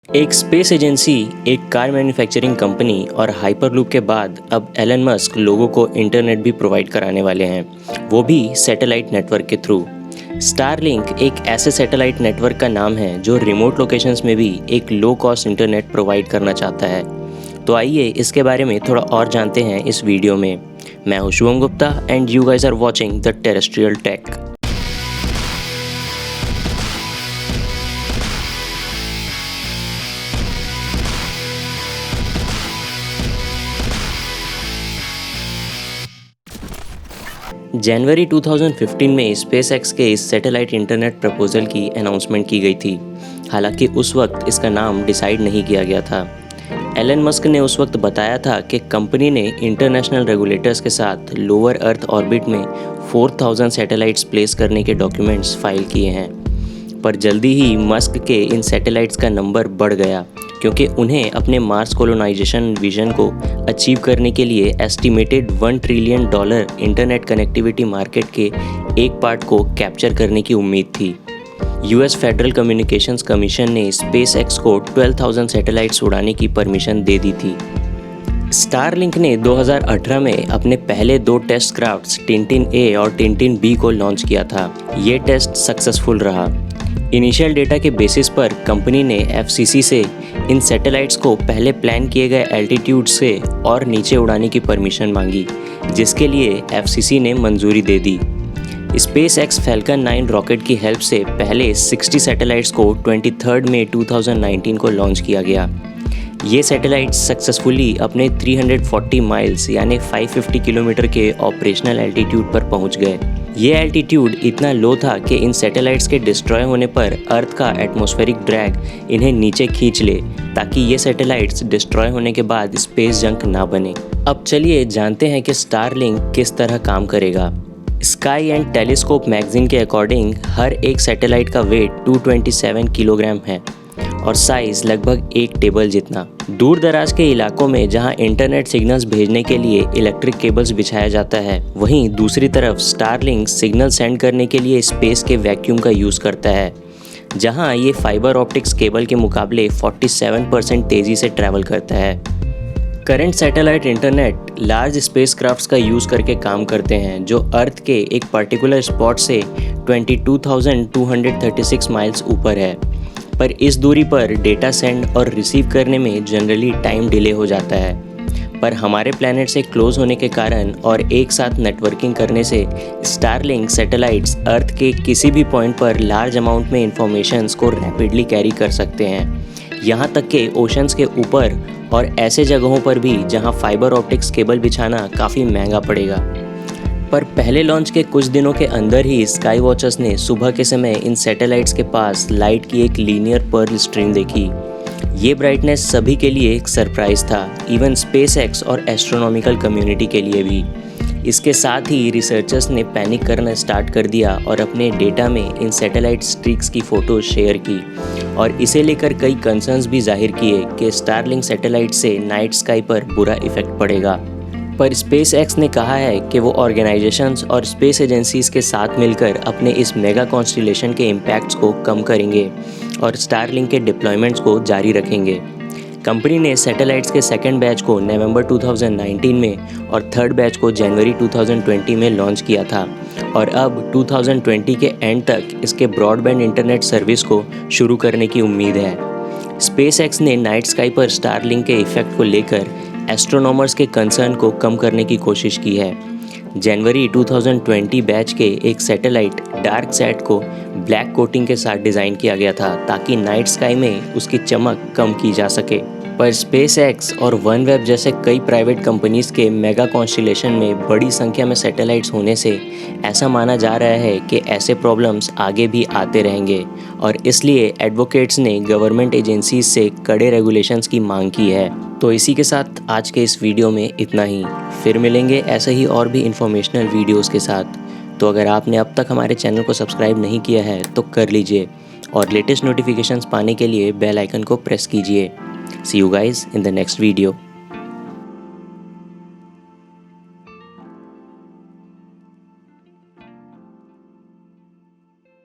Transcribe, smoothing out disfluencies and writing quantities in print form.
एक space agency, एक car manufacturing company और हाइपरलूप के बाद अब एलन मस्क लोगों को इंटरनेट भी प्रोवाइड कराने वाले हैं, वो भी सैटेलाइट नेटवर्क के थ्रू। स्टारलिंक एक ऐसे सैटेलाइट नेटवर्क का नाम है जो रिमोट लोकेशंस में भी एक लो कॉस्ट इंटरनेट प्रोवाइड करना चाहता है। तो आइए इसके बारे में थोड़ा और जानते हैं इस वीडियो में। मैं हूं Shubham Gupta and you guys are watching the terrestrial tech. जनवरी 2015 में स्पेसएक्स के इस सैटेलाइट इंटरनेट प्रपोजल की अनाउंसमेंट की गई थी। हालांकि उस वक्त इसका नाम डिसाइड नहीं किया गया था। एलन मस्क ने उस वक्त बताया था कि कंपनी ने इंटरनेशनल रेगुलेटर्स के साथ लोअर अर्थ ऑर्बिट में 4000 सैटेलाइट्स प्लेस करने के डॉक्यूमेंट्स फाइल किए हैं। पर जल्दी ही मस्क के इन सैटेलाइट्स का नंबर बढ़ गया क्योंकि उन्हें अपने मार्स कोलोनाइजेशन विजन को अचीव करने के लिए estimated $1 trillion internet connectivity market के एक पार्ट को कैप्चर करने की उम्मीद थी। यूएस फेडरल कम्युनिकेशंस कमीशन ने स्पेसएक्स को 12,000 सैटेलाइट्स उड़ाने की परमिशन दे दी थी। स्टारलिंक ने 2018 में अपने पहले 2 टेस्ट क्राफ्ट्स टिंटिन ए और टिंटिन बी को लॉन्च किया था। ये टेस्ट सक्सेसफुल रहा। इनिशियल डेटा के बेसिस पर कंपनी ने एफसीसी से इन सैटेलाइट्स को पहले प्लान किए गए एल्टीट्यूड से और नीचे उड़ाने की परमिशन मांगी, जिसके लिए एफसीसी ने मंजूरी दे दी। स्पेसएक्स फैल्कन 9 रॉकेट की हेल्प से पहले 60 सैटेलाइट्स को 23 मई 2019 को लॉन्च किया गया। ये सैटेलाइट्स सक्सेसफुली अपने 340 माइल्स यानी 550 किलोमीटर के ऑपरेशनल एल्टीट्यूड पर पहुंच गए। ये एल्टीट्यूड इतना लो था कि इन सैटेलाइट्स के डिस्ट्रॉय होने पर अर्थ का एटमॉस्फेरिक ड्रैग इन्हें नीचे खींच ले, ताकि ये सैटेलाइट्स डिस्ट्रॉय होने के बाद स्पेस जंक ना बने। अब चलिए जानते हैं कि स्टारलिंक किस तरह काम करेगा। स्काई एंड टेलीस्कोप मैगजीन के अकॉर्डिंग हर एक सैटेलाइट का वेट 227 किलोग्राम है और साइज लगभग एक टेबल जितना। दूर दराज के इलाकों में जहां इंटरनेट सिग्नल्स भेजने के लिए इलेक्ट्रिक केबल्स बिछाया जाता है, वहीं दूसरी तरफ स्टारलिंक सिग्नल सेंड करने के लिए स्पेस के वैक्यूम का यूज़ करता है, जहां ये फाइबर ऑप्टिक्स केबल के मुकाबले 47% तेज़ी से ट्रैवल करता है। Current satellite internet large spacecrafts का यूज़ करके काम करते हैं जो अर्थ के एक पर्टिकुलर स्पॉट से 22,236 माइल्स ऊपर है। पर इस दूरी पर डेटा सेंड और रिसीव करने में जनरली टाइम डिले हो जाता है। पर हमारे प्लैनेट से क्लोज होने के कारण और एक साथ नेटवर्किंग करने से स्टारलिंक सैटेलाइट्स अर्थ के किसी भी पॉइंट पर लार्ज अमाउंट में इंफॉर्मेशंस को रैपिडली कैरी कर सकते हैं, यहाँ तक कि ओशंस के ऊपर और ऐसे जगहों पर भी जहाँ फाइबर ऑप्टिक्स केबल बिछाना काफ़ी महंगा पड़ेगा। पर पहले लॉन्च के कुछ दिनों के अंदर ही स्काई वॉचर्स ने सुबह के समय इन सैटेलाइट्स के पास लाइट की एक लीनियर पर्ल स्ट्रीम देखी। ये ब्राइटनेस सभी के लिए एक सरप्राइज था, इवन स्पेसएक्स और एस्ट्रोनॉमिकल कम्युनिटी के लिए भी। इसके साथ ही रिसर्चर्स ने पैनिक करना स्टार्ट कर दिया और अपने डेटा में इन सैटेलाइट स्ट्रीक्स की फ़ोटो शेयर की और इसे लेकर कई कंसर्न्स भी जाहिर किए कि स्टारलिंक सैटेलाइट से नाइट स्काई पर बुरा इफेक्ट पड़ेगा। पर स्पेसएक्स ने कहा है कि वो ऑर्गेनाइजेशंस और स्पेस एजेंसीज के साथ मिलकर अपने इस मेगा कॉन्स्टिलेशन के इम्पैक्ट्स को कम करेंगे और स्टारलिंक के डिप्लॉयमेंट्स को जारी रखेंगे। कंपनी ने सैटेलाइट्स के सेकंड बैच को नवंबर 2019 में और थर्ड बैच को जनवरी 2020 में लॉन्च किया था और अब 2020 के एंड तक इसके ब्रॉडबैंड इंटरनेट सर्विस को शुरू करने की उम्मीद है। स्पेसएक्स ने नाइट स्काई पर स्टारलिंक के इफेक्ट को लेकर एस्ट्रोनॉमर्स के कंसर्न को कम करने की कोशिश की है। जनवरी 2020 बैच के एक सैटेलाइट डार्क सैट को ब्लैक कोटिंग के साथ डिज़ाइन किया गया था ताकि नाइट स्काई में उसकी चमक कम की जा सके। पर स्पेसएक्स और वनवेब जैसे कई प्राइवेट कंपनीज़ के मेगा कॉन्स्टिलेशन में बड़ी संख्या में सैटेलाइट्स होने से ऐसा माना जा रहा है कि ऐसे प्रॉब्लम्स आगे भी आते रहेंगे और इसलिए एडवोकेट्स ने गवर्नमेंट एजेंसीज से कड़े रेगुलेशंस की मांग की है। तो इसी के साथ आज के इस वीडियो में इतना ही। फिर मिलेंगे ऐसे ही और भी इंफॉर्मेशनल वीडियोस के साथ। तो अगर आपने अब तक हमारे चैनल को सब्सक्राइब नहीं किया है तो कर लीजिए और लेटेस्ट नोटिफिकेशंस पाने के लिए बेल आइकन को प्रेस कीजिए। See you guys in the next video.